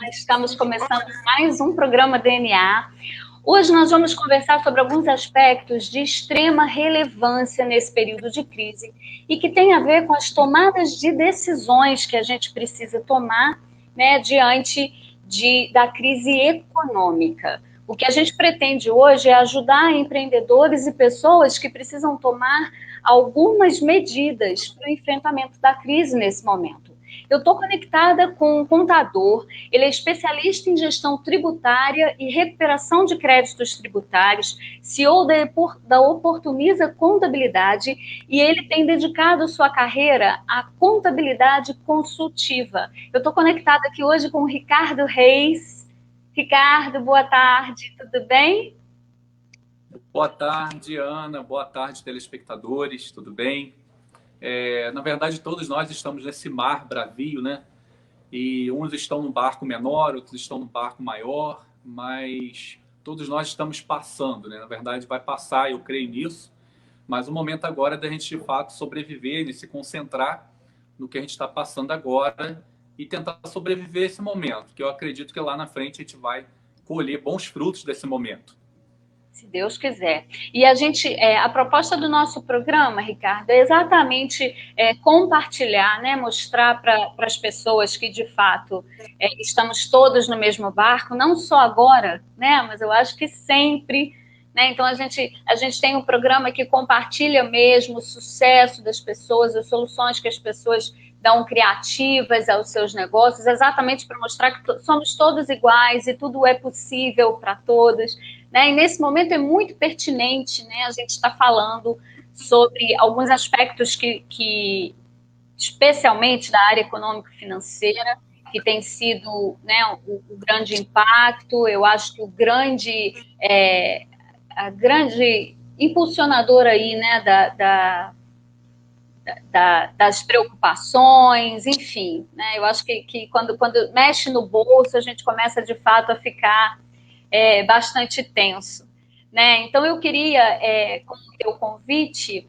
Estamos começando mais um programa DNA. Hoje nós vamos conversar sobre alguns aspectos de extrema relevância nesse período de crise e que tem a ver com as tomadas de decisões que a gente precisa tomar, né, diante da crise econômica. O que a gente pretende hoje é ajudar empreendedores e pessoas que precisam tomar algumas medidas para o enfrentamento da crise nesse momento. Eu estou conectada com um contador, ele é especialista em gestão tributária e recuperação de créditos tributários, CEO da Oportuniza Contabilidade, e ele tem dedicado sua carreira à contabilidade consultiva. Eu estou conectada aqui hoje com o Ricardo Reis. Ricardo, boa tarde, tudo bem? Boa tarde, Ana. Boa tarde, telespectadores, tudo bem? Na verdade, todos nós estamos nesse mar bravio, né? E uns estão no barco menor, outros estão no barco maior, mas todos nós estamos passando, né? Na verdade, vai passar, eu creio nisso, mas o momento agora é da gente, de fato, sobreviver e se concentrar no que a gente está passando agora e tentar sobreviver esse momento, que eu acredito que lá na frente a gente vai colher bons frutos desse momento. Se Deus quiser. E a proposta do nosso programa, Ricardo, é exatamente compartilhar, né, mostrar para as pessoas que, de fato, estamos todos no mesmo barco, não só agora, né, mas eu acho que sempre, né? Então, a gente tem um programa que compartilha mesmo o sucesso das pessoas, as soluções que as pessoas dão criativas aos seus negócios, exatamente para mostrar que somos todos iguais e tudo é possível para todos, né? E nesse momento é muito pertinente, né, a gente está falando sobre alguns aspectos que especialmente da área econômico-financeira, que tem sido, né, o grande impacto. Eu acho que a grande impulsionadora aí, né, das preocupações, enfim, né? Eu acho que quando mexe no bolso, a gente começa de fato a ficar bastante tenso, né? Então eu queria, com o teu convite,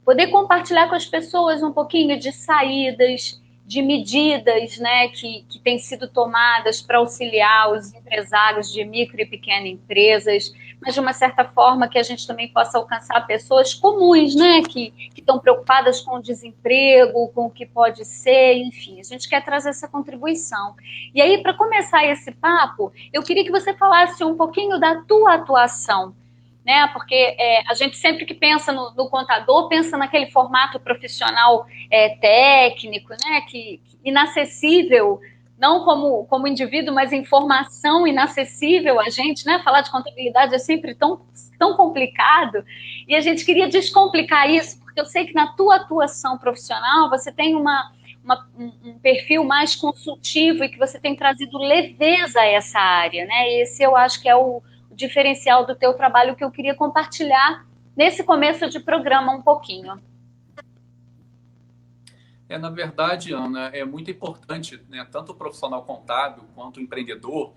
poder compartilhar com as pessoas um pouquinho de saídas, de medidas, né, que têm sido tomadas para auxiliar os empresários de micro e pequenas empresas, mas de uma certa forma que a gente também possa alcançar pessoas comuns, né, que estão preocupadas com o desemprego, com o que pode ser, enfim, a gente quer trazer essa contribuição. E aí, para começar esse papo, eu queria que você falasse um pouquinho da tua atuação, né? Porque a gente sempre que pensa no contador, pensa naquele formato profissional técnico, né? Que inacessível, não como indivíduo, mas informação inacessível a gente, né? Falar de contabilidade é sempre tão complicado, e a gente queria descomplicar isso, porque eu sei que na tua atuação profissional você tem um perfil mais consultivo e que você tem trazido leveza a essa área, né? Esse eu acho que é o diferencial do teu trabalho que eu queria compartilhar nesse começo de programa um pouquinho. Na verdade, Ana, é muito importante, né, tanto o profissional contábil quanto o empreendedor,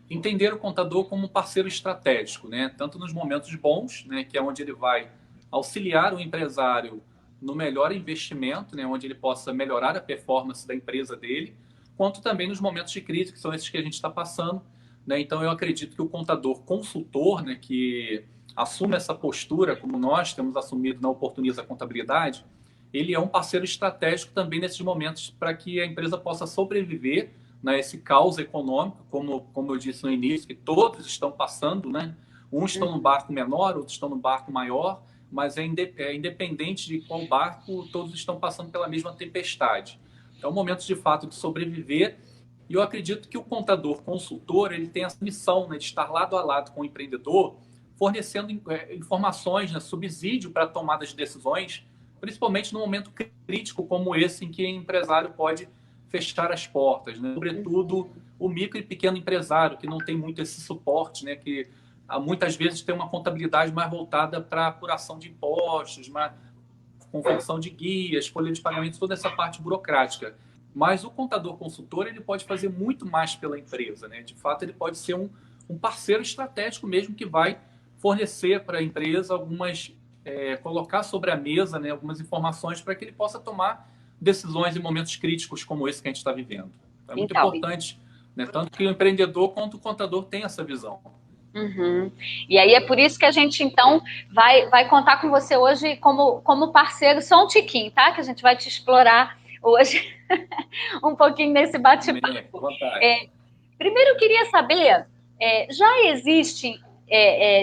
entender o contador como um parceiro estratégico, né, tanto nos momentos bons, né, que é onde ele vai auxiliar o empresário no melhor investimento, né, onde ele possa melhorar a performance da empresa dele, quanto também nos momentos de crise, que são esses que a gente está passando, né. Então, eu acredito que o contador consultor, né, que assume essa postura, como nós temos assumido na Oportuniza Contabilidade, ele é um parceiro estratégico também nesses momentos para que a empresa possa sobreviver, né, esse caos econômico, como eu disse no início, que todos estão passando, né? Uns estão no barco menor, outros estão no barco maior, mas independente de qual barco, todos estão passando pela mesma tempestade. Então, momentos de fato de sobreviver. E eu acredito que o contador consultor ele tem essa missão, né, de estar lado a lado com o empreendedor, fornecendo informações, né, subsídio para a tomada de decisões, principalmente num momento crítico como esse, em que o empresário pode fechar as portas, né? Sobretudo o micro e pequeno empresário, que não tem muito esse suporte, né? Que muitas vezes tem uma contabilidade mais voltada para apuração de impostos, uma confecção de guias, folha de pagamento, toda essa parte burocrática. Mas o contador consultor ele pode fazer muito mais pela empresa, né? De fato, ele pode ser um parceiro estratégico mesmo, que vai fornecer para a empresa colocar sobre a mesa, né, algumas informações para que ele possa tomar decisões em momentos críticos como esse que a gente está vivendo. É muito importante né? Tanto que o empreendedor quanto o contador tem essa visão. Uhum. E aí é por isso que a gente, então, vai contar com você hoje como parceiro, só um tiquinho, tá? Que a gente vai te explorar hoje um pouquinho nesse bate-papo. Primeiro, eu queria saber, já existem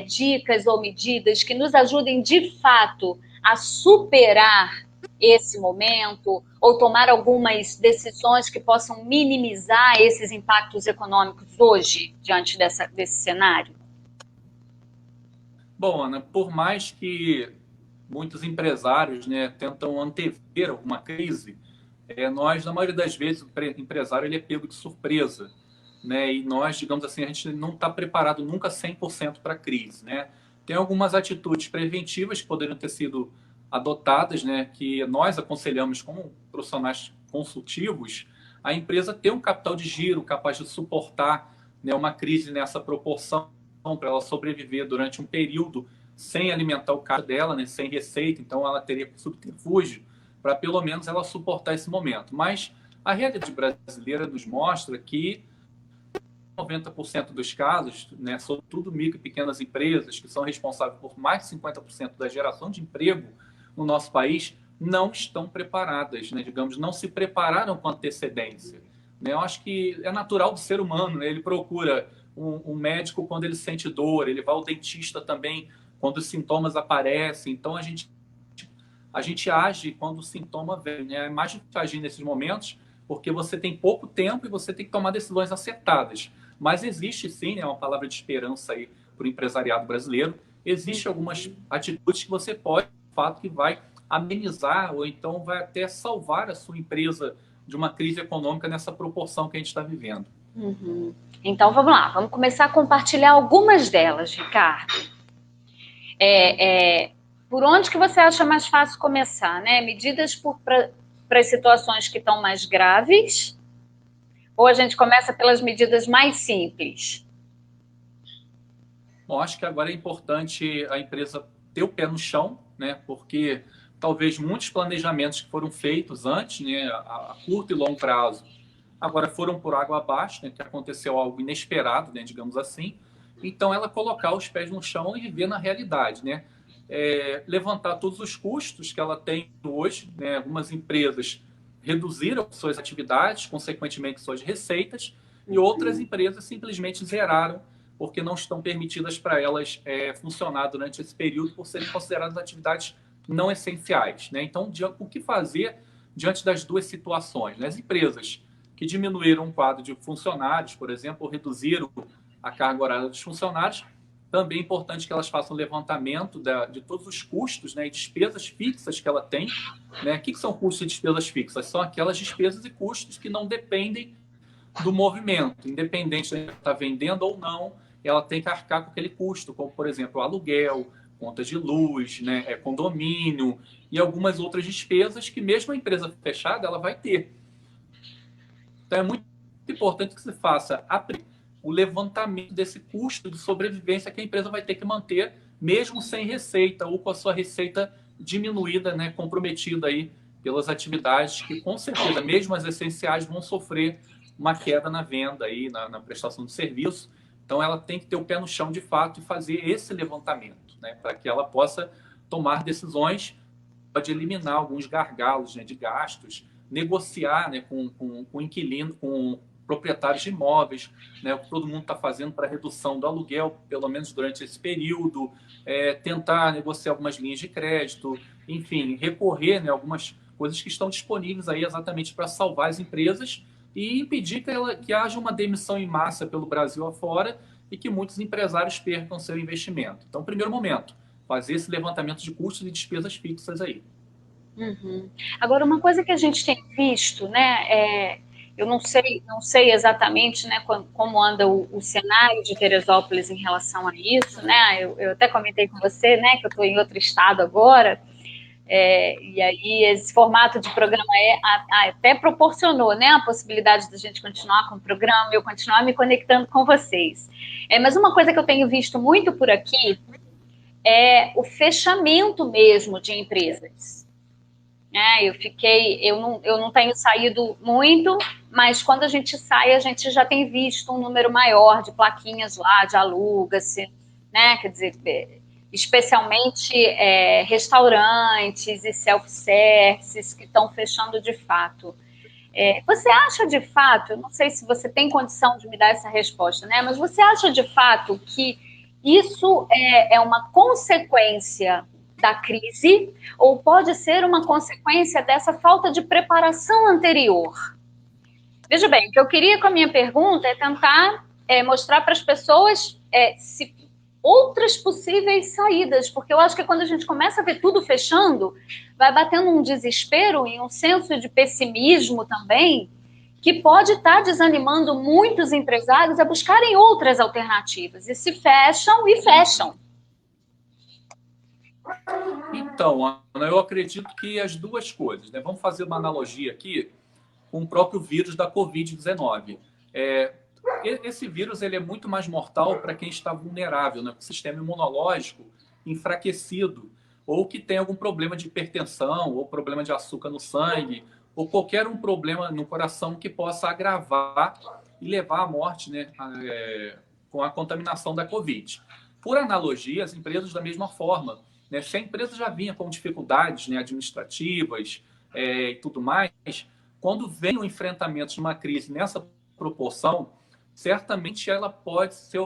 dicas ou medidas que nos ajudem, de fato, a superar esse momento ou tomar algumas decisões que possam minimizar esses impactos econômicos hoje, diante desse cenário? Bom, Ana, por mais que muitos empresários, né, tentam antever alguma crise, nós, na maioria das vezes, o empresário ele é pego de surpresa, né? E nós, digamos assim, a gente não está preparado nunca 100% para a crise, né? Tem algumas atitudes preventivas que poderiam ter sido adotadas, né? Que nós aconselhamos como profissionais consultivos a empresa ter um capital de giro capaz de suportar, né, uma crise nessa proporção para ela sobreviver durante um período sem alimentar o caixa dela, né, sem receita, então ela teria subterfúgio para pelo menos ela suportar esse momento. Mas a realidade brasileira nos mostra que 90% dos casos, né, sobretudo micro e pequenas empresas, que são responsáveis por mais de 50% da geração de emprego no nosso país, não estão preparadas, né, digamos, não se prepararam com antecedência. Né? Eu acho que é natural do ser humano, né? Ele procura um médico quando ele sente dor, ele vai ao dentista também quando os sintomas aparecem. Então, a gente age quando o sintoma vem. Né? É mais difícil agir nesses momentos porque você tem pouco tempo e você tem que tomar decisões acertadas. Mas existe sim, né, uma palavra de esperança aí para o empresariado brasileiro. Existem algumas atitudes que você pode, de fato, que vai amenizar ou então vai até salvar a sua empresa de uma crise econômica nessa proporção que a gente está vivendo. Uhum. Então vamos lá, vamos começar a compartilhar algumas delas, Ricardo. Por onde que você acha mais fácil começar, né? Medidas para as situações que estão mais graves? Ou a gente começa pelas medidas mais simples? Bom, acho que agora é importante a empresa ter o pé no chão, né? Porque talvez muitos planejamentos que foram feitos antes, né, a curto e longo prazo, agora foram por água abaixo, né, que aconteceu algo inesperado, né, digamos assim. Então, ela colocar os pés no chão e viver na realidade, né? Levantar todos os custos que ela tem hoje, né? Algumas empresas reduziram suas atividades, consequentemente suas receitas, e outras empresas simplesmente zeraram porque não estão permitidas para elas funcionar durante esse período por serem consideradas atividades não essenciais, né? Então, o que fazer diante das duas situações? Né? As empresas que diminuíram o quadro de funcionários, por exemplo, ou reduziram a carga horária dos funcionários, também é importante que elas façam levantamento de todos os custos, né, e despesas fixas que ela tem. Né? O que são custos e despesas fixas? São aquelas despesas e custos que não dependem do movimento, independente de estar vendendo ou não, ela tem que arcar com aquele custo, como, por exemplo, aluguel, contas de luz, né, condomínio e algumas outras despesas que mesmo a empresa fechada ela vai ter. Então é muito importante que se faça o levantamento desse custo de sobrevivência que a empresa vai ter que manter, mesmo sem receita ou com a sua receita diminuída, né, comprometida aí pelas atividades que, com certeza, mesmo as essenciais, vão sofrer uma queda na venda, aí, na prestação de serviço. Então, ela tem que ter o pé no chão, de fato, e fazer esse levantamento, né, para que ela possa tomar decisões, pode eliminar alguns gargalos, né, de gastos, negociar, né, com inquilino, com proprietários de imóveis, né, o que todo mundo está fazendo para redução do aluguel, pelo menos durante esse período, tentar negociar algumas linhas de crédito, enfim, recorrer, né, algumas coisas que estão disponíveis aí exatamente para salvar as empresas e impedir que haja uma demissão em massa pelo Brasil afora e que muitos empresários percam seu investimento. Então, primeiro momento, fazer esse levantamento de custos e despesas fixas aí. Uhum. Agora, uma coisa que a gente tem visto, né, eu não sei exatamente, né, como anda o cenário de Teresópolis em relação a isso, né, eu até comentei com você, né, que eu estou em outro estado agora, e aí esse formato de programa até proporcionou, né, a possibilidade da gente continuar com o programa, eu continuar me conectando com vocês. Mas uma coisa que eu tenho visto muito por aqui é o fechamento mesmo de empresas. Eu não tenho saído muito, mas quando a gente sai, a gente já tem visto um número maior de plaquinhas lá, de aluga-se, né? Quer dizer, especialmente restaurantes e self-services que estão fechando de fato. Você acha de fato, eu não sei se você tem condição de me dar essa resposta, né? Mas você acha de fato que isso é uma consequência da crise ou pode ser uma consequência dessa falta de preparação anterior? Veja bem, o que eu queria com a minha pergunta é tentar mostrar para as pessoas se outras possíveis saídas, porque eu acho que quando a gente começa a ver tudo fechando, vai batendo um desespero e um senso de pessimismo também, que pode estar desanimando muitos empresários a buscarem outras alternativas, e se fecham e fecham. Então, Ana, eu acredito que as duas coisas, né? Vamos fazer uma analogia aqui com o próprio vírus da Covid-19. Esse vírus ele é muito mais mortal para quem está vulnerável, né? Com o sistema imunológico enfraquecido, ou que tem algum problema de hipertensão, ou problema de açúcar no sangue, ou qualquer um problema no coração que possa agravar e levar à morte, né? Com a contaminação da Covid. Por analogia, as empresas da mesma forma, né? Se a empresa já vinha com dificuldades, né, administrativas e tudo mais, quando vem o enfrentamento de uma crise nessa proporção, certamente ela pode ser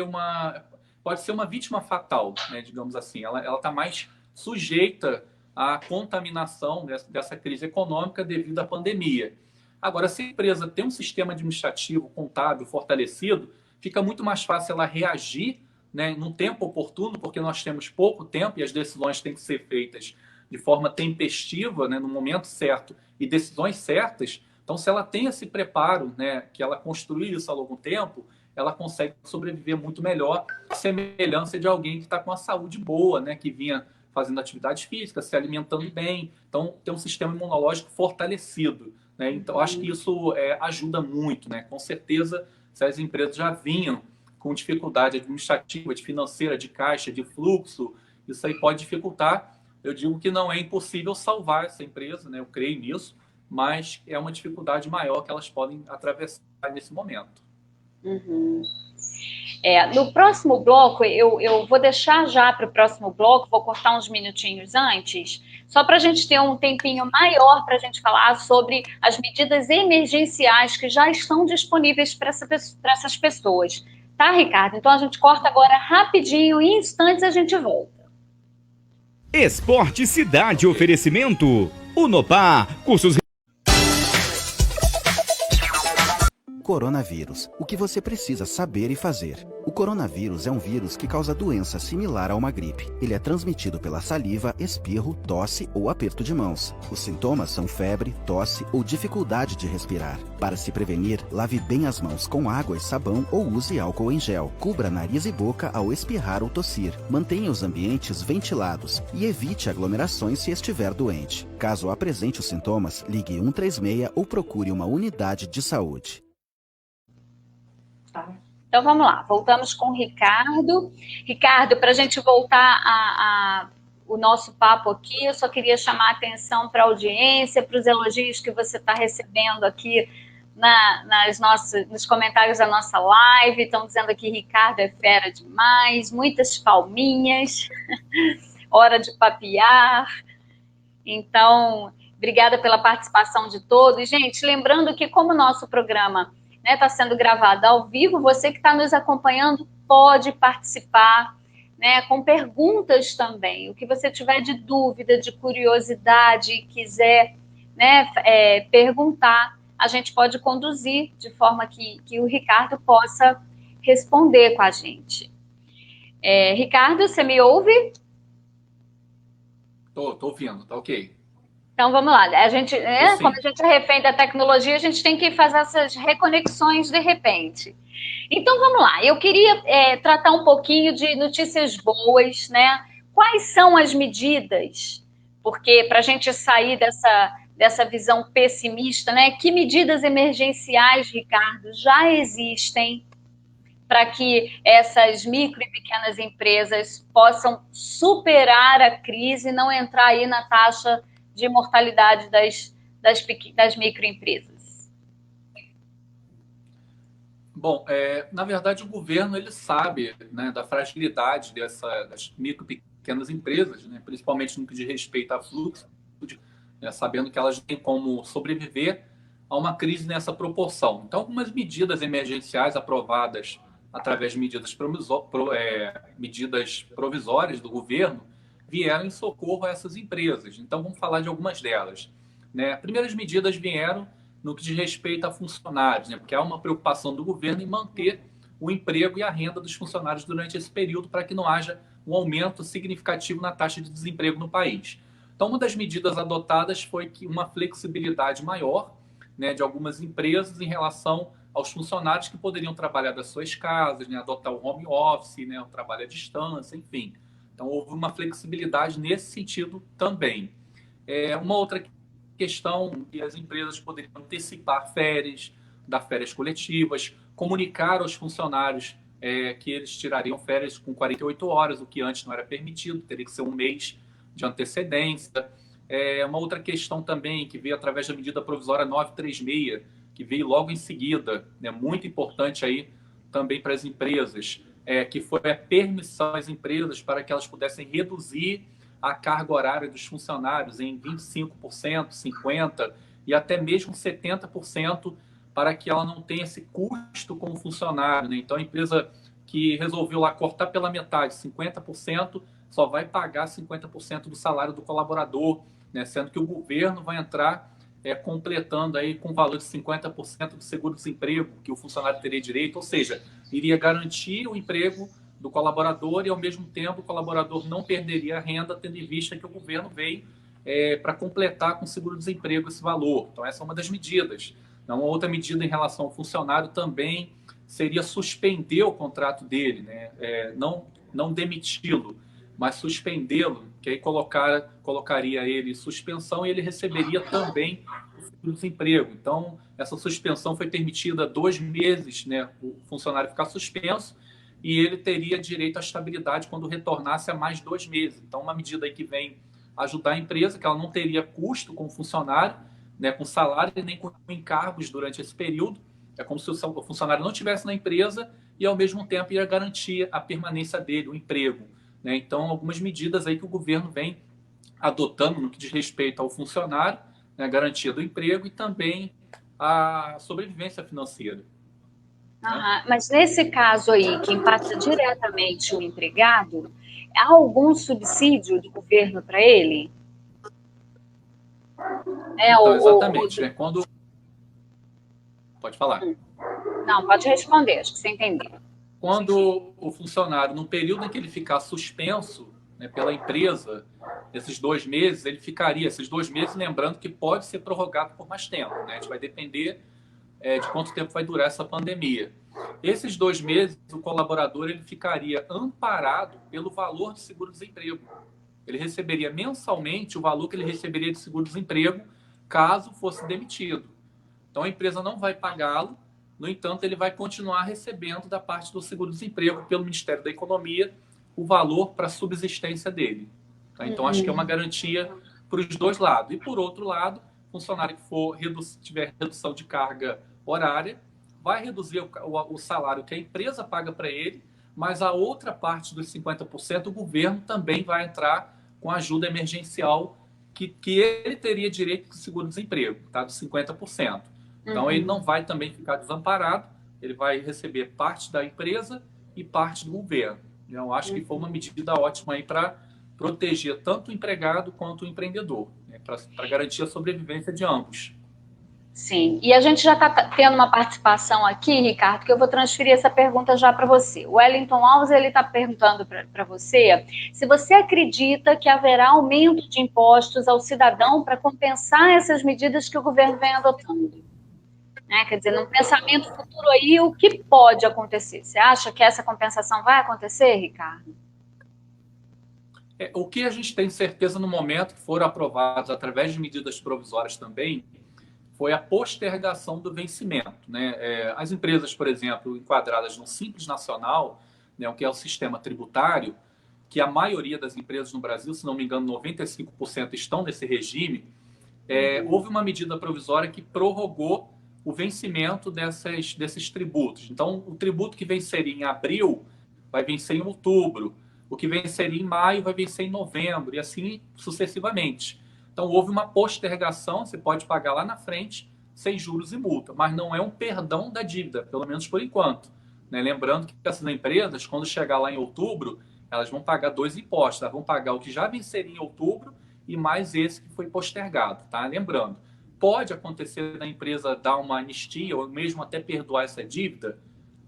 uma vítima fatal, né, digamos assim. Ela está mais sujeita à contaminação dessa crise econômica devido à pandemia. Agora, se a empresa tem um sistema administrativo, contábil fortalecido, fica muito mais fácil ela reagir, né, num tempo oportuno, porque nós temos pouco tempo e as decisões têm que ser feitas de forma tempestiva, né, no momento certo e decisões certas. Então, se ela tem esse preparo, né, que ela construiu isso há algum tempo, ela consegue sobreviver muito melhor, à semelhança de alguém que está com a saúde boa, né, que vinha fazendo atividade física, se alimentando bem. Então, tem um sistema imunológico fortalecido, né? Então, acho que isso ajuda muito, né? Com certeza, se as empresas já vinham com dificuldade administrativa, de financeira, de caixa, de fluxo, isso aí pode dificultar. Eu digo que não é impossível salvar essa empresa, né? Eu creio nisso, mas é uma dificuldade maior que elas podem atravessar nesse momento. Uhum. No próximo bloco, eu vou deixar já para o próximo bloco, vou cortar uns minutinhos antes, só para a gente ter um tempinho maior para a gente falar sobre as medidas emergenciais que já estão disponíveis para essas pessoas. Tá, Ricardo? Então a gente corta agora rapidinho, em instantes a gente volta. Esporte Cidade Oferecimento. Unopar, cursos. Coronavírus. O que você precisa saber e fazer. O coronavírus é um vírus que causa doença similar a uma gripe. Ele é transmitido pela saliva, espirro, tosse ou aperto de mãos. Os sintomas são febre, tosse ou dificuldade de respirar. Para se prevenir, lave bem as mãos com água e sabão ou use álcool em gel. Cubra nariz e boca ao espirrar ou tossir. Mantenha os ambientes ventilados e evite aglomerações se estiver doente. Caso apresente os sintomas, ligue 136 ou procure uma unidade de saúde. Então vamos lá, voltamos com o Ricardo. Ricardo, para a gente voltar o nosso papo aqui, eu só queria chamar a atenção para a audiência, para os elogios que você está recebendo aqui nos comentários da nossa live. Estão dizendo aqui, Ricardo é fera demais, muitas palminhas, hora de papear. Então, obrigada pela participação de todos. Gente, lembrando que como o nosso programa está sendo gravado ao vivo, você que está nos acompanhando pode participar, né, com perguntas também. O que você tiver de dúvida, de curiosidade, quiser, né, perguntar, a gente pode conduzir de forma que o Ricardo possa responder com a gente. Ricardo, você me ouve? Tô ouvindo, tá ok. Então vamos lá, quando a gente é refém da tecnologia, a gente tem que fazer essas reconexões de repente. Então vamos lá, eu queria tratar um pouquinho de notícias boas, né? Quais são as medidas? Porque para a gente sair dessa visão pessimista, né? Que medidas emergenciais, Ricardo, já existem para que essas micro e pequenas empresas possam superar a crise e não entrar aí na taxa de mortalidade das microempresas? Bom, na verdade, o governo ele sabe, né, da fragilidade das micro e pequenas empresas, né, principalmente no que diz respeito a fluxo, sabendo que elas têm como sobreviver a uma crise nessa proporção. Então, algumas medidas emergenciais aprovadas através de medidas provisórias do governo vieram em socorro a essas empresas. Então, vamos falar de algumas delas. Né? Primeiras medidas vieram no que diz respeito a funcionários, né? Porque há uma preocupação do governo em manter o emprego e a renda dos funcionários durante esse período para que não haja um aumento significativo na taxa de desemprego no país. Então, uma das medidas adotadas foi que uma flexibilidade maior, né, de algumas empresas em relação aos funcionários que poderiam trabalhar das suas casas, né, adotar o home office, né, o trabalho à distância, enfim. Então, houve uma flexibilidade nesse sentido também. Uma outra questão que as empresas poderiam antecipar férias, dar férias coletivas, comunicar aos funcionários que eles tirariam férias com 48 horas, o que antes não era permitido, teria que ser um mês de antecedência. Uma outra questão também que veio através da medida provisória 936, que veio logo em seguida, né, muito importante aí também para as empresas, que foi a permissão às empresas para que elas pudessem reduzir a carga horária dos funcionários em 25%, 50% e até mesmo 70%, para que ela não tenha esse custo com o funcionário. Né? Então, a empresa que resolveu lá cortar pela metade, 50%, só vai pagar 50% do salário do colaborador, né? Sendo que o governo vai entrar completando aí com o valor de 50% do seguro-desemprego que o funcionário teria direito, ou seja, iria garantir o emprego do colaborador e, ao mesmo tempo, o colaborador não perderia a renda, tendo em vista que o governo veio para completar com o seguro-desemprego esse valor. Então, essa é uma das medidas. Uma outra medida em relação ao funcionário também seria suspender o contrato dele, né? Não demiti-lo, mas suspendê-lo, que aí colocaria ele em suspensão e ele receberia também o seguro-desemprego. Então, essa suspensão foi permitida 2 meses, né, o funcionário ficar suspenso, e ele teria direito à estabilidade quando retornasse a mais 2 meses. Então, uma medida aí que vem ajudar a empresa, que ela não teria custo com o funcionário, né, com salário e nem com encargos durante esse período. É como se o funcionário não estivesse na empresa e, ao mesmo tempo, ia garantir a permanência dele, o emprego. Né? Então, algumas medidas aí que o governo vem adotando no que diz respeito ao funcionário, né, a garantia do emprego e também a sobrevivência financeira. Né? Mas nesse caso aí, que impacta diretamente o empregado, há algum subsídio do governo para ele? Então, exatamente. Quando... Pode falar. Não, pode responder, acho que você entendeu. Quando o funcionário, no período em que ele ficar suspenso, né, pela empresa, esses 2 meses, ele ficaria, esses 2 meses, lembrando que pode ser prorrogado por mais tempo, né? A gente vai depender de quanto tempo vai durar essa pandemia. Esses 2 meses, o colaborador ele ficaria amparado pelo valor do seguro-desemprego. Ele receberia mensalmente o valor que ele receberia de seguro-desemprego caso fosse demitido. Então, a empresa não vai pagá-lo, no entanto, ele vai continuar recebendo da parte do seguro-desemprego pelo Ministério da Economia o valor para a subsistência dele. Tá? Então, acho que é uma garantia para os dois lados. E, por outro lado, o funcionário que tiver redução de carga horária vai reduzir o salário que a empresa paga para ele, mas a outra parte dos 50%, o governo também vai entrar com ajuda emergencial que ele teria direito de seguro-desemprego, tá? Dos 50%. Então, ele não vai também ficar desamparado, ele vai receber parte da empresa e parte do governo. Eu acho que foi uma medida ótima aí para proteger tanto o empregado quanto o empreendedor, né? Para garantir a sobrevivência de ambos. Sim, e a gente já está tendo uma participação aqui, Ricardo, que eu vou transferir essa pergunta já para você. O Wellington Alves está perguntando para você se você acredita que haverá aumento de impostos ao cidadão para compensar essas medidas que o governo vem adotando. Né? Quer dizer, num pensamento futuro aí, o que pode acontecer? Você acha que essa compensação vai acontecer, Ricardo? O que a gente tem certeza no momento que foram aprovados através de medidas provisórias também foi a postergação do vencimento. Né? As empresas, por exemplo, enquadradas no Simples Nacional, né, o que é o sistema tributário, que a maioria das empresas no Brasil, se não me engano, 95% estão nesse regime, houve uma medida provisória que prorrogou o vencimento desses tributos. Então, o tributo que venceria em abril vai vencer em outubro, o que venceria em maio vai vencer em novembro, e assim sucessivamente. Então, houve uma postergação, você pode pagar lá na frente, sem juros e multa, mas não é um perdão da dívida, pelo menos por enquanto. Né? Lembrando que essas empresas, quando chegar lá em outubro, elas vão pagar 2 impostos. Elas vão pagar o que já venceria em outubro e mais esse que foi postergado. Tá? Lembrando, pode acontecer da empresa dar uma anistia ou mesmo até perdoar essa dívida?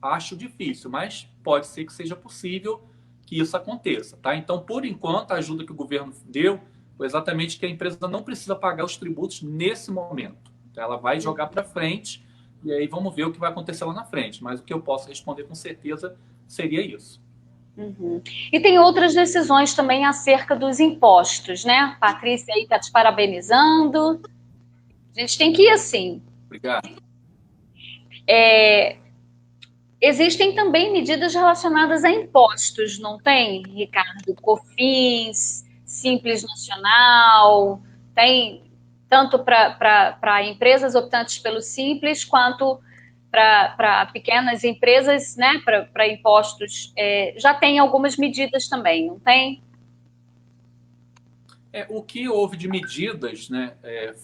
Acho difícil, mas pode ser que seja possível que isso aconteça. Tá? Então, por enquanto, a ajuda que o governo deu foi exatamente que a empresa não precisa pagar os tributos nesse momento. Ela vai jogar para frente e aí vamos ver o que vai acontecer lá na frente. Mas o que eu posso responder com certeza seria isso. Uhum. E tem outras decisões também acerca dos impostos, né? Patrícia aí está te parabenizando. A gente tem que ir assim. Obrigado. Existem também medidas relacionadas a impostos, não tem, Ricardo? COFINS, Simples Nacional, tem tanto para empresas optantes pelo Simples, quanto para pequenas empresas, né, para impostos. Já tem algumas medidas também, não tem? O que houve de medidas, né,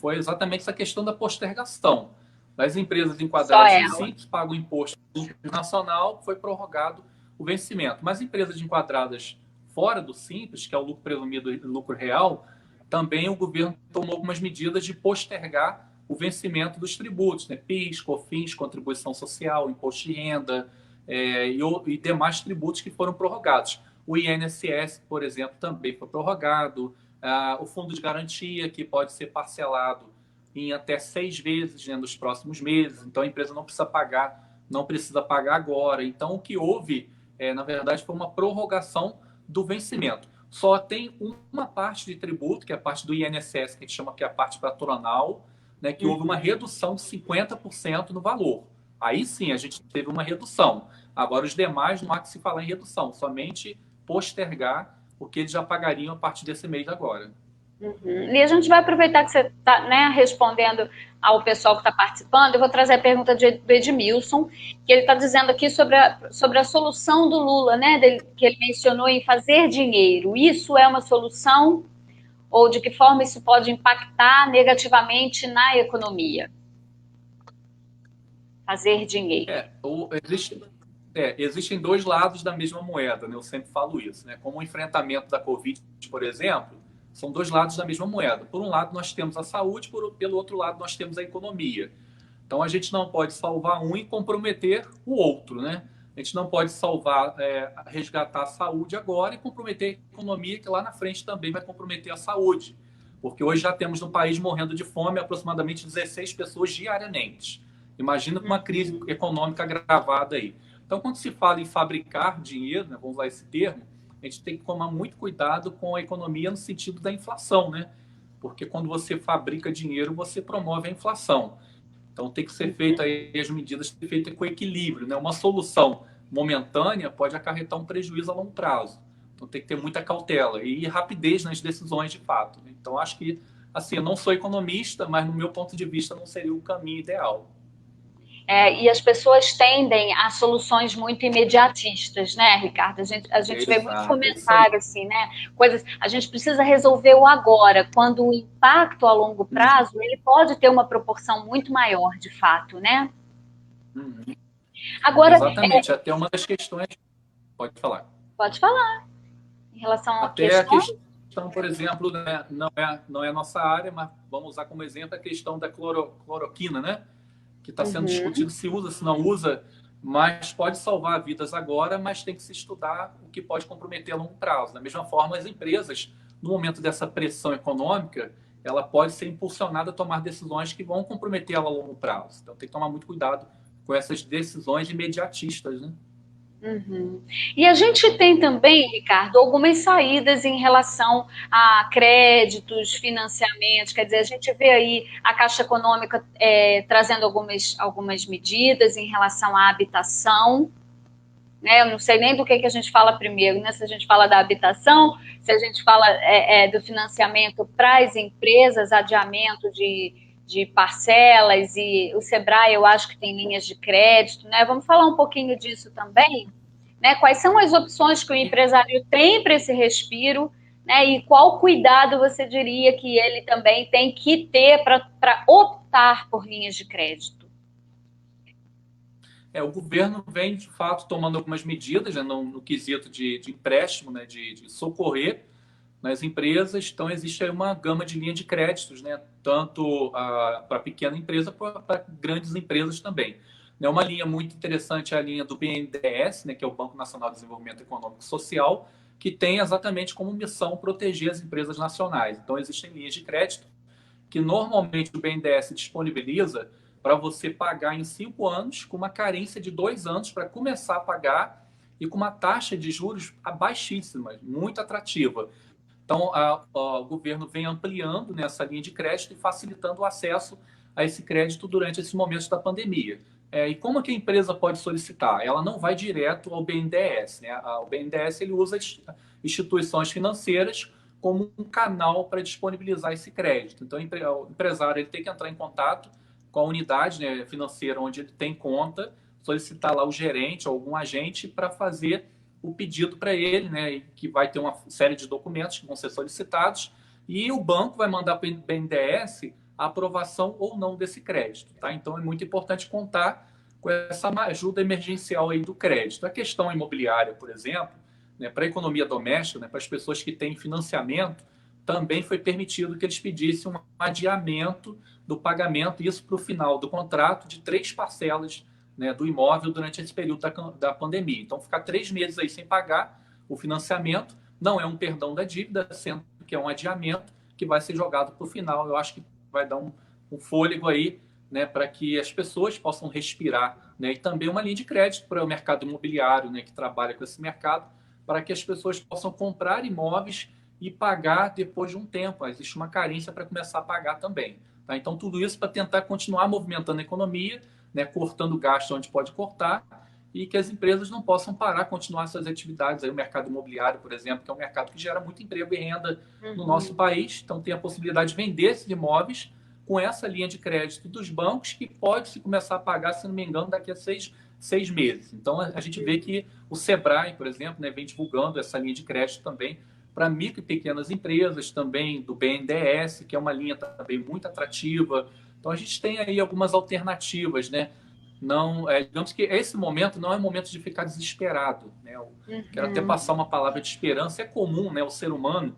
foi exatamente essa questão da postergação. As empresas enquadradas em Simples pagam o imposto nacional, foi prorrogado o vencimento. Mas empresas enquadradas fora do Simples, que é o lucro presumido e lucro real, também o governo tomou algumas medidas de postergar o vencimento dos tributos, né? PIS, COFINS, contribuição social, imposto de renda e demais tributos que foram prorrogados. O INSS, por exemplo, também foi prorrogado. O fundo de garantia, que pode ser parcelado em até 6 vezes, né, nos próximos meses. Então, a empresa não precisa pagar agora. Então, o que houve, na verdade, foi uma prorrogação do vencimento. Só tem uma parte de tributo, que é a parte do INSS, que a gente chama que é a parte patronal, né, que houve uma redução de 50% no valor. Aí sim, a gente teve uma redução. Agora, os demais não há que se falar em redução, somente postergar o que eles já pagariam a partir desse mês agora. E a gente vai aproveitar que você está, né, respondendo ao pessoal que está participando. Eu vou trazer a pergunta do Edmilson, que ele está dizendo aqui sobre a solução do Lula, né, que ele mencionou em fazer dinheiro. Isso é uma solução? Ou de que forma isso pode impactar negativamente na economia? Fazer dinheiro. Existem 2 lados da mesma moeda, né? Eu sempre falo isso, né? Como o enfrentamento da Covid, por exemplo, são 2 lados da mesma moeda. Por um lado, nós temos a saúde, pelo outro lado, nós temos a economia. Então, a gente não pode salvar um e comprometer o outro, né? A gente não pode resgatar a saúde agora e comprometer a economia, que lá na frente também vai comprometer a saúde. Porque hoje já temos no país morrendo de fome aproximadamente 16 pessoas diariamente. Imagina com uma crise econômica agravada aí. Então, quando se fala em fabricar dinheiro, né, vamos usar esse termo, a gente tem que tomar muito cuidado com a economia no sentido da inflação, né? Porque quando você fabrica dinheiro, você promove a inflação. Então, tem que ser feita aí as medidas feitas com equilíbrio, né? Uma solução momentânea pode acarretar um prejuízo a longo prazo. Então, tem que ter muita cautela e rapidez nas decisões, de fato. Então, acho que, assim, eu não sou economista, mas, no meu ponto de vista, não seria o caminho ideal. E as pessoas tendem a soluções muito imediatistas, né, Ricardo? A gente vê muito comentário assim, né? Coisas, a gente precisa resolver o agora, quando o impacto a longo prazo ele pode ter uma proporção muito maior, de fato, né? Agora, exatamente, até uma das questões. Pode falar. Pode falar. Em relação à até a questão, por exemplo, né, não é a nossa área, mas vamos usar como exemplo a questão da cloroquina, né? Que está sendo discutido se usa, se não usa, mas pode salvar vidas agora, mas tem que se estudar o que pode comprometer a longo prazo. Da mesma forma, as empresas, no momento dessa pressão econômica, ela pode ser impulsionada a tomar decisões que vão comprometer ela a longo prazo. Então, tem que tomar muito cuidado com essas decisões imediatistas, né? E a gente tem também, Ricardo, algumas saídas em relação a créditos, financiamentos, quer dizer, a gente vê aí a Caixa né? Eu não sei nem do que a gente fala primeiro, né? Se a gente fala da habitação, se a gente fala do financiamento para as empresas, adiamento de parcelas, e o Sebrae eu acho que tem linhas de crédito, né? Vamos falar um pouquinho disso também, né? Quais são as opções que o empresário tem para esse respiro, né? E qual cuidado você diria que ele também tem que ter para optar por linhas de crédito? O governo vem, de fato, tomando algumas medidas, né, no quesito de empréstimo, né, de socorrer nas empresas. Então, existe aí uma gama de linha de créditos, né, tanto para pequena empresa para grandes empresas também. Né, uma linha muito interessante é a linha do BNDES, né, que é o Banco Nacional de Desenvolvimento Econômico e Social, que tem exatamente como missão proteger as empresas nacionais. Então, existem linhas de crédito que normalmente o BNDES disponibiliza para você pagar em 5 anos, com uma carência de 2 anos para começar a pagar e com uma taxa de juros baixíssima, muito atrativa. Então, o governo vem ampliando nessa linha de crédito e facilitando o acesso a esse crédito durante esse momento da pandemia. E como que a empresa pode solicitar? Ela não vai direto ao BNDES, né? O BNDES ele usa instituições financeiras como um canal para disponibilizar esse crédito. Então, o empresário ele tem que entrar em contato com a unidade, né, financeira onde ele tem conta, solicitar lá o gerente ou algum agente para fazer o pedido para ele, né, que vai ter uma série de documentos que vão ser solicitados, e o banco vai mandar para o BNDES a aprovação ou não desse crédito. Tá? Então, é muito importante contar com essa ajuda emergencial aí do crédito. A questão imobiliária, por exemplo, né, para a economia doméstica, né, para as pessoas que têm financiamento, também foi permitido que eles pedissem um adiamento do pagamento, isso para o final do contrato, de 3 parcelas, né, do imóvel durante esse período da pandemia. Então, ficar 3 meses aí sem pagar o financiamento não é um perdão da dívida, sendo que é um adiamento que vai ser jogado para o final. Eu acho que vai dar um fôlego aí, né, para que as pessoas possam respirar, né, e também uma linha de crédito para o mercado imobiliário, né, que trabalha com esse mercado, para que as pessoas possam comprar imóveis e pagar depois de um tempo. Existe uma carência para começar a pagar também. Tá? Então, tudo isso para tentar continuar movimentando a economia, né, cortando gasto onde pode cortar, e que as empresas não possam parar, continuar suas atividades. Aí, o mercado imobiliário, por exemplo, que é um mercado que gera muito emprego e renda no nosso país. Então, tem a possibilidade de vender esses imóveis com essa linha de crédito dos bancos, que pode se começar a pagar, se não me engano, daqui a 6 meses. Então, a gente vê que o Sebrae, por exemplo, né, vem divulgando essa linha de crédito também para micro e pequenas empresas, também do BNDES, que é uma linha também muito atrativa. Então, a gente tem aí algumas alternativas, né? Não, digamos que esse momento não é um momento de ficar desesperado, né? Eu quero até passar uma palavra de esperança. É comum, né, o ser humano,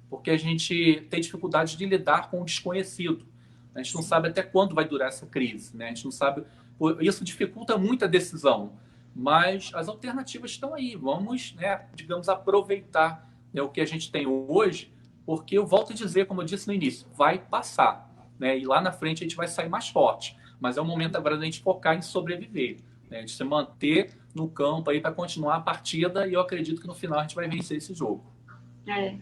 porque a gente tem dificuldade de lidar com o desconhecido. A gente não sabe até quando vai durar essa crise, né? A gente não sabe, isso dificulta muito a decisão, mas as alternativas estão aí. Vamos, né, digamos, aproveitar, né, o que a gente tem hoje, porque eu volto a dizer, como eu disse no início, vai passar, né? E lá na frente a gente vai sair mais forte. Mas é o momento agora da gente focar em sobreviver, né? De se manter no campo aí para continuar a partida, e eu acredito que no final a gente vai vencer esse jogo.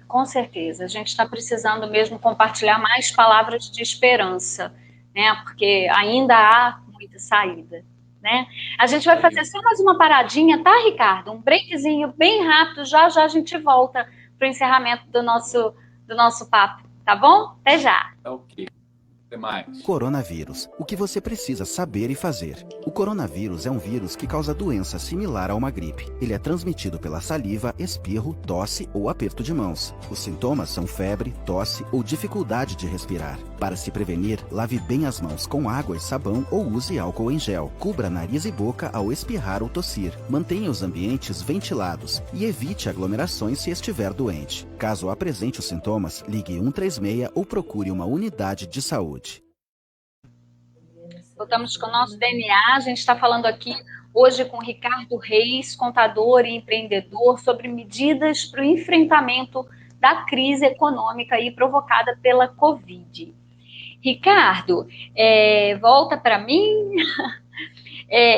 Com certeza. A gente está precisando mesmo compartilhar mais palavras de esperança, né? Porque ainda há muita saída, né? A gente vai fazer só mais uma paradinha, tá, Ricardo? Um breakzinho bem rápido, já já a gente volta para o encerramento do nosso papo, tá bom? Até já. Ok. Até mais. Coronavírus. O que você precisa saber e fazer. O coronavírus é um vírus que causa doença similar a uma gripe. Ele é transmitido pela saliva, espirro, tosse ou aperto de mãos. Os sintomas são febre, tosse ou dificuldade de respirar. Para se prevenir, lave bem as mãos com água e sabão ou use álcool em gel. Cubra nariz e boca ao espirrar ou tossir. Mantenha os ambientes ventilados e evite aglomerações se estiver doente. Caso apresente os sintomas, ligue 136 ou procure uma unidade de saúde. Voltamos com o nosso DNA. A gente está falando aqui hoje com Ricardo Reis, contador e empreendedor, sobre medidas para o enfrentamento da crise econômica aí provocada pela Covid. Ricardo, volta para mim.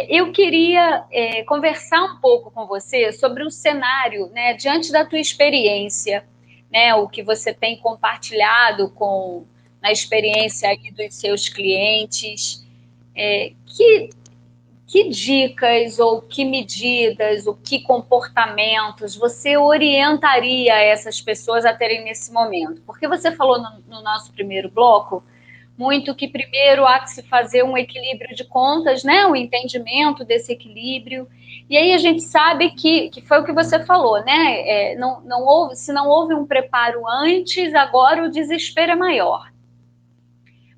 Eu queria conversar um pouco com você sobre o cenário, né, diante da tua experiência, né, o que você tem compartilhado na experiência aí dos seus clientes, que dicas ou que medidas ou que comportamentos você orientaria essas pessoas a terem nesse momento? Porque você falou no nosso primeiro bloco muito que primeiro há que se fazer um equilíbrio de contas, né? O entendimento desse equilíbrio. E aí a gente sabe que foi o que você falou, né? Se não houve um preparo antes, agora o desespero é maior.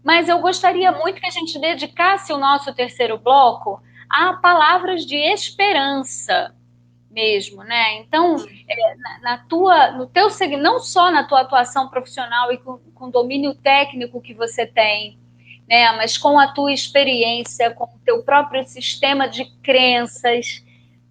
Mas eu gostaria muito que a gente dedicasse o nosso terceiro bloco a palavras de esperança mesmo, né? Então, no teu não só na tua atuação profissional e com o domínio técnico que você tem, né? Mas com a tua experiência, com o teu próprio sistema de crenças,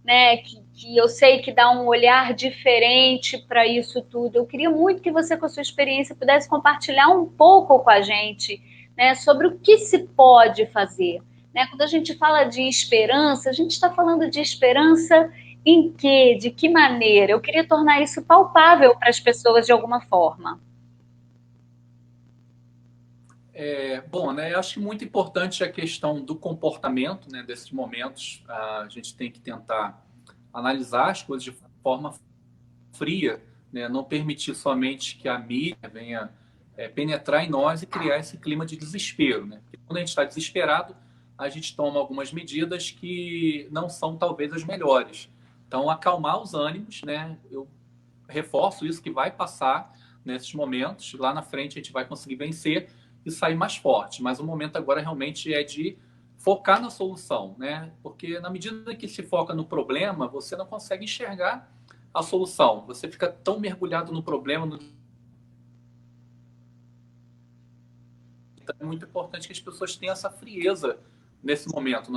né? Que eu sei que dá um olhar diferente para isso tudo. Eu queria muito que você, com a sua experiência, pudesse compartilhar um pouco com a gente, né? Sobre o que se pode fazer, né? Quando a gente fala de esperança, a gente está falando de esperança em quê? De que maneira? Eu queria tornar isso palpável para as pessoas de alguma forma. Bom, né, eu acho muito importante a questão do comportamento, né, desses momentos. A gente tem que tentar analisar as coisas de forma fria, né, não permitir somente que a mídia venha penetrar em nós e criar esse clima de desespero, né? Porque quando a gente está desesperado, a gente toma algumas medidas que não são talvez as melhores. Então, acalmar os ânimos, né? Eu reforço isso, que vai passar nesses momentos. Lá na frente a gente vai conseguir vencer e sair mais forte. Mas o momento agora realmente é de focar na solução, né? Porque na medida que se foca no problema, você não consegue enxergar a solução. Você fica tão mergulhado no problema. Então, é muito importante que as pessoas tenham essa frieza nesse momento.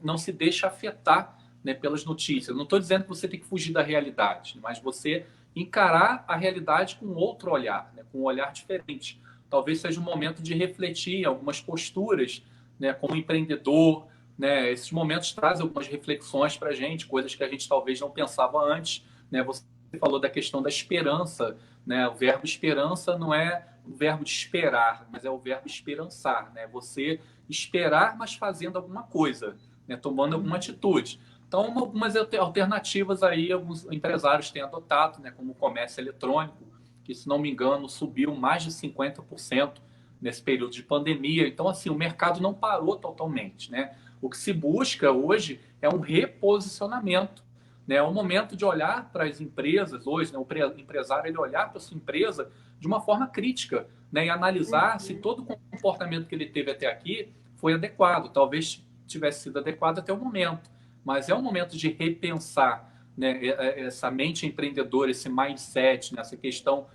Não se deixe afetar, né, pelas notícias. Não estou dizendo que você tem que fugir da realidade, mas você encarar a realidade com outro olhar, né, com um olhar diferente. Talvez seja um momento de refletir em algumas posturas, né, como empreendedor, né, esses momentos trazem algumas reflexões para a gente, coisas que a gente talvez não pensava antes, né. Você falou da questão da esperança, né, o verbo esperança não é o verbo de esperar, mas é o verbo esperançar, né, você esperar, mas fazendo alguma coisa, né, tomando alguma atitude. Então, algumas alternativas aí, alguns empresários têm adotado, né, como o comércio eletrônico, que, se não me engano, subiu mais de 50% nesse período de pandemia. Então, assim, o mercado não parou totalmente, né? O que se busca hoje é um reposicionamento, né? É um momento de olhar para as empresas hoje, né? O empresário ele olhar para a sua empresa de uma forma crítica, né? E analisar se todo o comportamento que ele teve até aqui foi adequado. Talvez tivesse sido adequado até o momento, mas é um momento de repensar, né, essa mente empreendedora, esse mindset, né, essa questão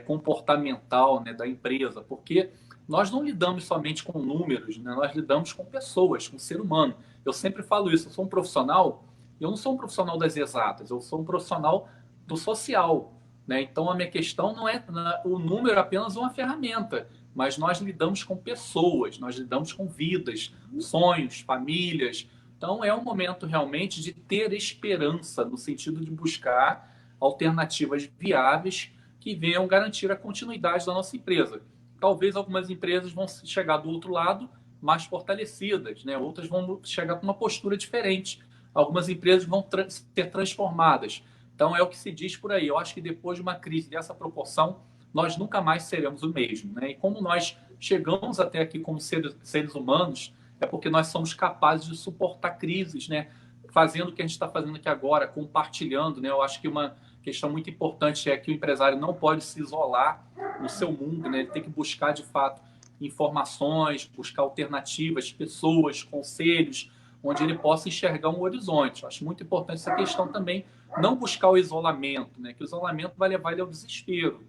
comportamental, né, da empresa, porque nós não lidamos somente com números, né, nós lidamos com pessoas, com ser humano. Eu sempre falo isso, eu sou um profissional, eu não sou um profissional das exatas, eu sou um profissional do social, né? Então a minha questão não é o número, é apenas uma ferramenta, mas nós lidamos com pessoas, nós lidamos com vidas, sonhos, famílias. Então, é um momento realmente de ter esperança, no sentido de buscar alternativas viáveis que venham garantir a continuidade da nossa empresa. Talvez algumas empresas vão chegar do outro lado mais fortalecidas, né? Outras vão chegar com uma postura diferente. Algumas empresas vão ser transformadas. Então, é o que se diz por aí. Eu acho que depois de uma crise dessa proporção, nós nunca mais seremos o mesmo, né? E como nós chegamos até aqui como seres humanos, é porque nós somos capazes de suportar crises, né? Fazendo o que a gente está fazendo aqui agora, compartilhando, né? Eu acho que uma questão muito importante é que o empresário não pode se isolar no seu mundo, né? Ele tem que buscar, de fato, informações, buscar alternativas, pessoas, conselhos, onde ele possa enxergar um horizonte. Eu acho muito importante essa questão também, não buscar o isolamento, né? Que o isolamento vai levar ele ao desespero,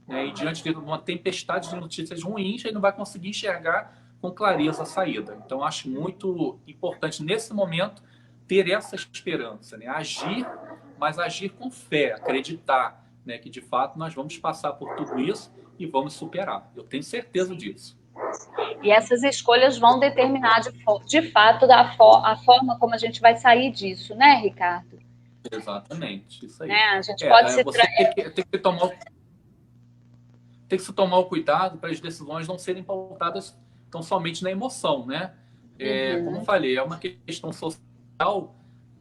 né? E diante de uma tempestade de notícias ruins, ele não vai conseguir enxergar com clareza a saída. Então, acho muito importante, nesse momento, ter essa esperança, né? Agir, mas agir com fé, acreditar, né, que, de fato, nós vamos passar por tudo isso e vamos superar. Eu tenho certeza disso. E essas escolhas vão determinar, de fato, a forma como a gente vai sair disso, né, Ricardo? Exatamente, isso aí. Né? A gente pode se... Você tem que se tomar o cuidado para as decisões não serem pautadas tão somente na emoção, né? Como eu falei, é uma questão social,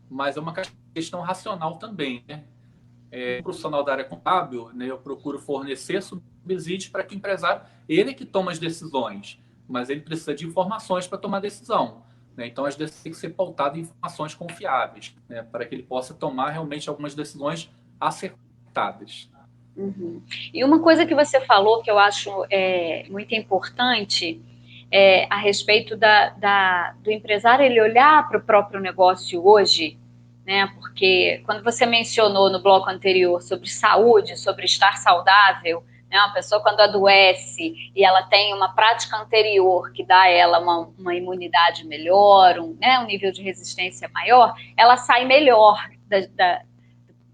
mas é uma questão racional também, né? Profissional da área contábil, né, eu procuro fornecer subsídios para que o empresário, ele é que toma as decisões, mas ele precisa de informações para tomar decisão, né? Então, as decisões têm que ser pautadas em informações confiáveis, né, para que ele possa tomar realmente algumas decisões acertadas. E uma coisa que você falou que eu acho muito importante a respeito do empresário ele olhar para o próprio negócio hoje, né? Porque quando você mencionou no bloco anterior sobre saúde, sobre estar saudável, né? Uma pessoa quando adoece e ela tem uma prática anterior que dá a ela uma imunidade melhor, um nível de resistência maior, ela sai melhor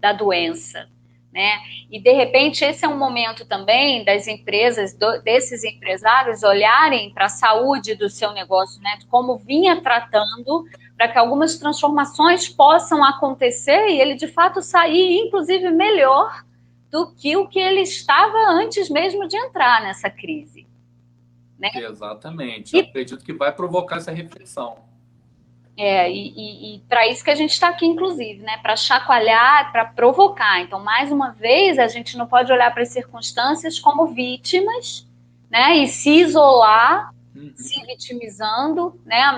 da doença, né? E de repente esse é um momento também das empresas, desses empresários olharem para a saúde do seu negócio, né? Como vinha tratando, para que algumas transformações possam acontecer e ele de fato sair, inclusive, melhor do que o que ele estava antes mesmo de entrar nessa crise, né? Exatamente. Eu acredito que vai provocar essa reflexão. E para isso que a gente está aqui, inclusive, né? Para chacoalhar, para provocar. Então, mais uma vez, a gente não pode olhar para as circunstâncias como vítimas, né? E se isolar, se vitimizando, né?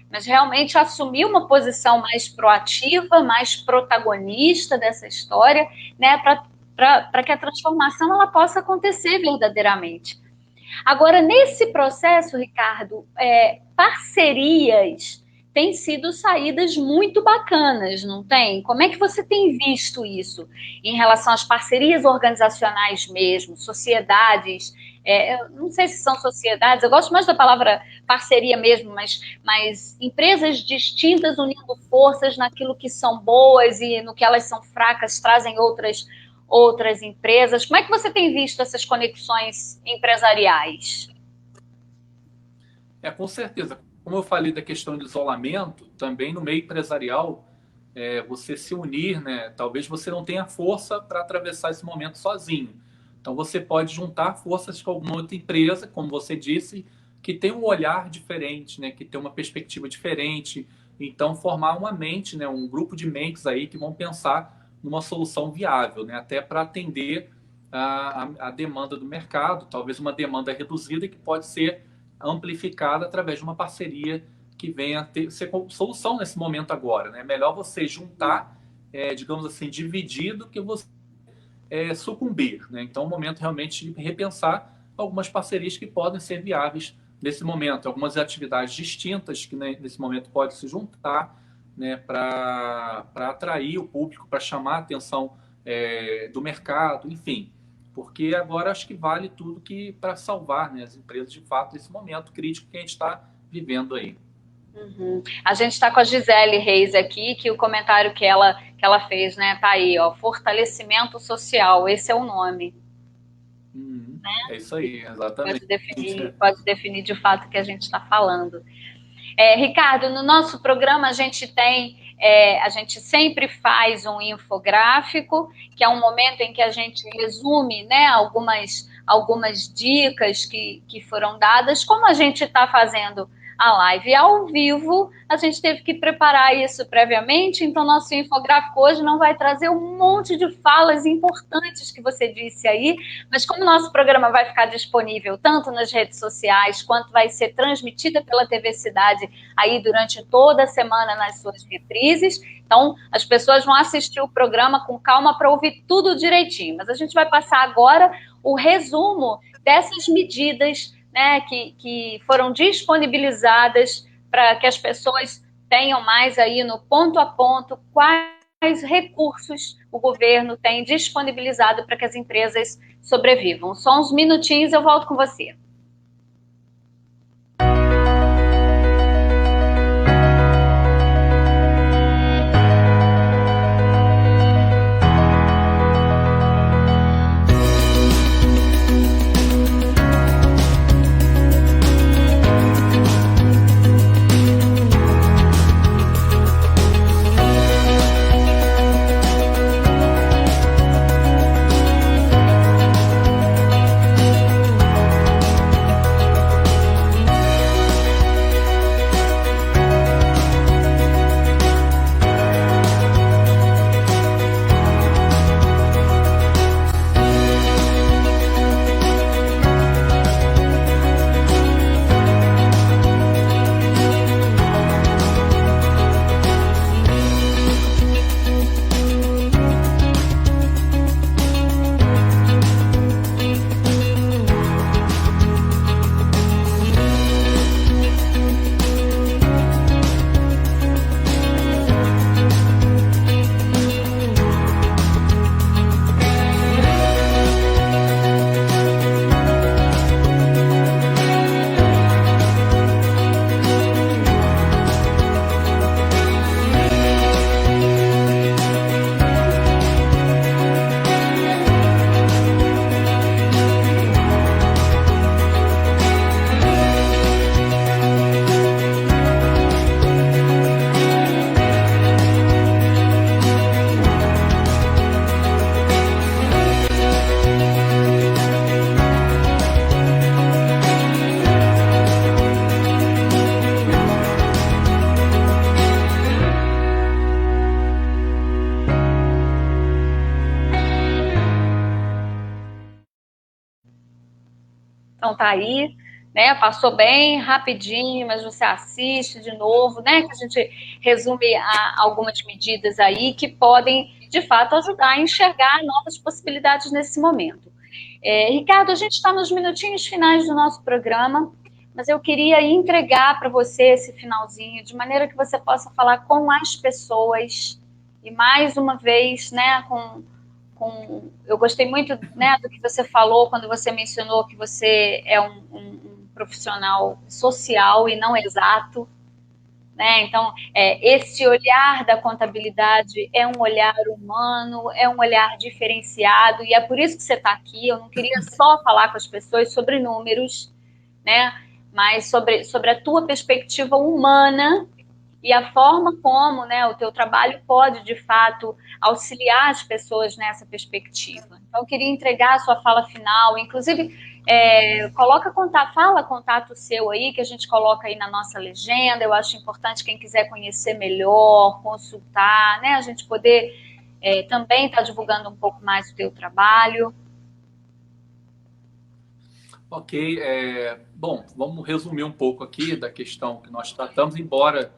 Mas realmente assumir uma posição mais proativa, mais protagonista dessa história, né? Para que a transformação ela possa acontecer verdadeiramente. Agora, nesse processo, Ricardo, parcerias têm sido saídas muito bacanas, não tem? Como é que você tem visto isso em relação às parcerias organizacionais mesmo, sociedades? Não sei se são sociedades, eu gosto mais da palavra parceria mesmo, mas empresas distintas unindo forças naquilo que são boas e no que elas são fracas trazem outras empresas. Como é que você tem visto essas conexões empresariais? Com certeza. Como eu falei da questão do isolamento, também no meio empresarial, você se unir, né? Talvez você não tenha força para atravessar esse momento sozinho. Então, você pode juntar forças com alguma outra empresa, como você disse, que tem um olhar diferente, né? Que tem uma perspectiva diferente. Então, formar uma mente, né? Um grupo de mentes aí que vão pensar numa solução viável, né? Até para atender a demanda do mercado, talvez uma demanda reduzida que pode ser amplificada através de uma parceria que venha a ser solução nesse momento agora, né? Melhor você juntar, digamos assim, dividir do que você sucumbir, né? Então, é um momento realmente de repensar algumas parcerias que podem ser viáveis nesse momento, algumas atividades distintas que nesse momento podem se juntar, né? Para atrair o público, para chamar a atenção do mercado, enfim. Porque agora acho que vale tudo para salvar, né, as empresas, de fato, nesse momento crítico que a gente está vivendo aí. A gente está com a Gisele Reis aqui, que o comentário que ela fez, né, tá aí, ó, fortalecimento social, esse é o nome. Né? É isso aí, exatamente. Pode definir de fato o que a gente está falando. Ricardo, no nosso programa a gente sempre faz um infográfico, que é um momento em que a gente resume, né, algumas dicas que foram dadas. Como a gente está fazendo a live ao vivo, a gente teve que preparar isso previamente, então nosso infográfico hoje não vai trazer um monte de falas importantes que você disse aí, mas como o nosso programa vai ficar disponível tanto nas redes sociais, quanto vai ser transmitida pela TV Cidade aí durante toda a semana nas suas reprises, então as pessoas vão assistir o programa com calma para ouvir tudo direitinho, mas a gente vai passar agora o resumo dessas medidas, né, que foram disponibilizadas para que as pessoas tenham mais aí no ponto a ponto quais recursos o governo tem disponibilizado para que as empresas sobrevivam. Só uns minutinhos, eu volto com você. não está aí, né? Passou bem rapidinho, mas você assiste de novo, né? Que a gente resume algumas medidas aí que podem, de fato, ajudar a enxergar novas possibilidades nesse momento. Ricardo, a gente está nos minutinhos finais do nosso programa, mas eu queria entregar para você esse finalzinho, de maneira que você possa falar com as pessoas, e mais uma vez, né, eu gostei muito, né, do que você falou quando você mencionou que você é um profissional social e não exato, né? Então, esse olhar da contabilidade é um olhar humano, é um olhar diferenciado, e é por isso que você está aqui. Eu não queria só falar com as pessoas sobre números, né? Mas sobre a tua perspectiva humana e a forma como, né, o teu trabalho pode, de fato, auxiliar as pessoas nessa perspectiva. Então, eu queria entregar a sua fala final, inclusive, fala contato seu aí, que a gente coloca aí na nossa legenda. Eu acho importante quem quiser conhecer melhor, consultar, né, a gente poder também estar divulgando um pouco mais o teu trabalho. Ok, bom, vamos resumir um pouco aqui da questão que nós tratamos, embora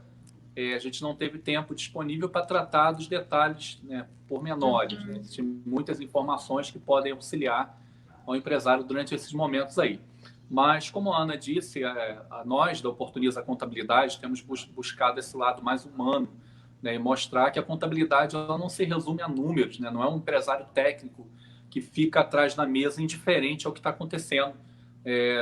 a gente não teve tempo disponível para tratar dos detalhes, né, pormenores. Né? Existem muitas informações que podem auxiliar ao empresário durante esses momentos aí. Mas, como a Ana disse, nós da Oportuniza Contabilidade temos buscado esse lado mais humano, né, e mostrar que a contabilidade ela não se resume a números, né? Não é um empresário técnico que fica atrás da mesa indiferente ao que está acontecendo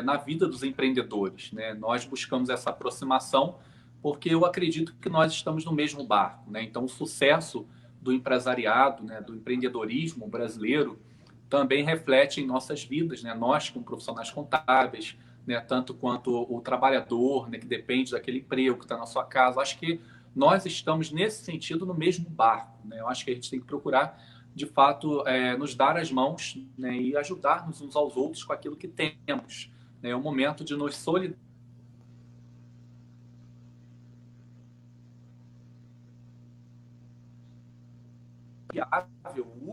na vida dos empreendedores. Né? Nós buscamos essa aproximação porque eu acredito que nós estamos no mesmo barco, né? Então, o sucesso do empresariado, né, do empreendedorismo brasileiro, também reflete em nossas vidas, né? Nós, como profissionais contábeis, né, tanto quanto o trabalhador, né, que depende daquele emprego que está na sua casa. Acho que nós estamos, nesse sentido, no mesmo barco. Né? Eu acho que a gente tem que procurar, de fato, nos dar as mãos, né, e ajudar-nos uns aos outros com aquilo que temos. Né? É o momento de nos solidarizar,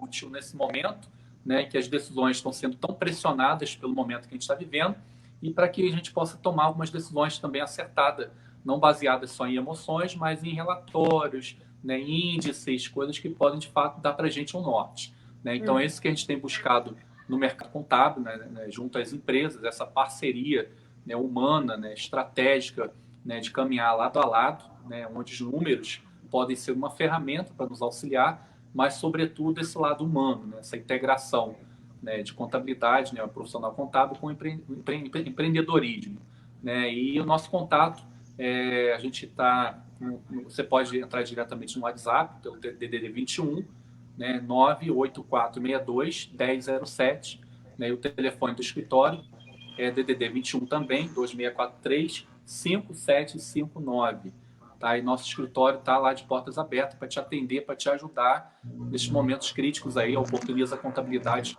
útil nesse momento, né, que as decisões estão sendo tão pressionadas pelo momento que a gente está vivendo, e para que a gente possa tomar algumas decisões também acertadas, não baseadas só em emoções, mas em relatórios, né, índices, coisas que podem, de fato, dar para a gente um norte. Né? Então, é isso que a gente tem buscado no mercado contábil, né, junto às empresas, essa parceria, né, humana, né, estratégica, né, de caminhar lado a lado, né, onde os números podem ser uma ferramenta para nos auxiliar, mas, sobretudo, esse lado humano, né? Essa integração, né, de contabilidade, né, o profissional contábil com empreendedorismo. Né? E o nosso contato, a gente está... Você pode entrar diretamente no WhatsApp, pelo DDD 21, né, 98462-1007, né, e o telefone do escritório é DDD 21 também, 2643-5759. Tá? E nosso escritório está lá de portas abertas para te atender, para te ajudar nesses momentos críticos aí. A Oportuniza Contabilidade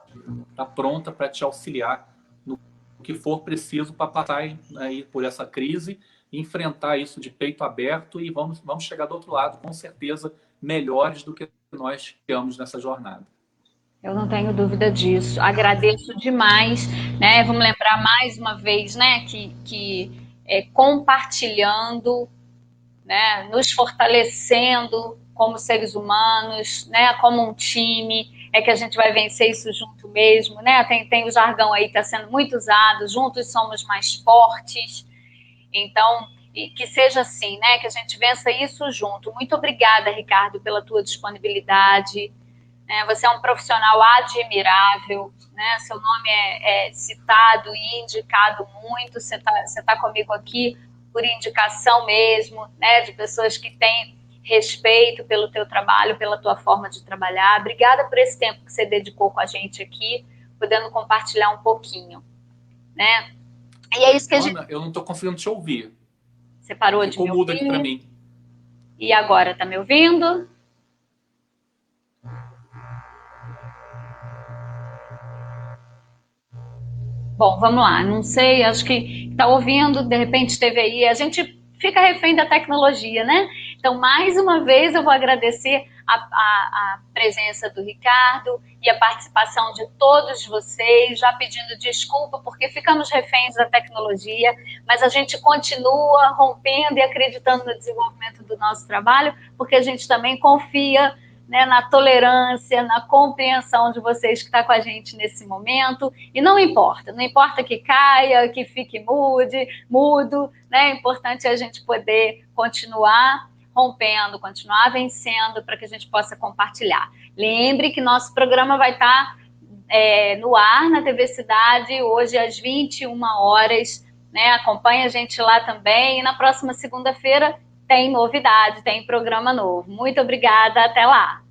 está pronta para te auxiliar no que for preciso para passar aí por essa crise, enfrentar isso de peito aberto e vamos chegar do outro lado, com certeza, melhores do que nós chegamos nessa jornada. Eu não tenho dúvida disso. Agradeço demais, né? Vamos lembrar mais uma vez, né, que compartilhando, né, nos fortalecendo como seres humanos, né, como um time, que a gente vai vencer isso junto mesmo, né? Tem o jargão aí que está sendo muito usado, juntos somos mais fortes. Então, que seja assim, né, que a gente vença isso junto. Muito obrigada, Ricardo, pela tua disponibilidade. Você é um profissional admirável, né? Seu nome é citado e indicado muito. Você tá comigo aqui por indicação mesmo, né, de pessoas que têm respeito pelo teu trabalho, pela tua forma de trabalhar. Obrigada por esse tempo que você dedicou com a gente aqui, podendo compartilhar um pouquinho, né? E é isso que a gente... Ana, eu não estou conseguindo te ouvir. Você parou de me ouvir? Ficou mudo aqui para mim. E agora, está me ouvindo? Bom, vamos lá. Não sei, acho que está ouvindo, de repente teve aí. A gente fica refém da tecnologia, né? Então, mais uma vez, eu vou agradecer a presença do Ricardo e a participação de todos vocês, já pedindo desculpa porque ficamos reféns da tecnologia, mas a gente continua rompendo e acreditando no desenvolvimento do nosso trabalho, porque a gente também confia, né, na tolerância, na compreensão de vocês que está com a gente nesse momento, e não importa que caia, que fique mudo, né, é importante a gente poder continuar rompendo, continuar vencendo, para que a gente possa compartilhar. Lembre que nosso programa vai estar no ar na TV Cidade, hoje às 21 horas, né, acompanhe a gente lá também, e na próxima segunda-feira tem novidade, tem programa novo. Muito obrigada, até lá!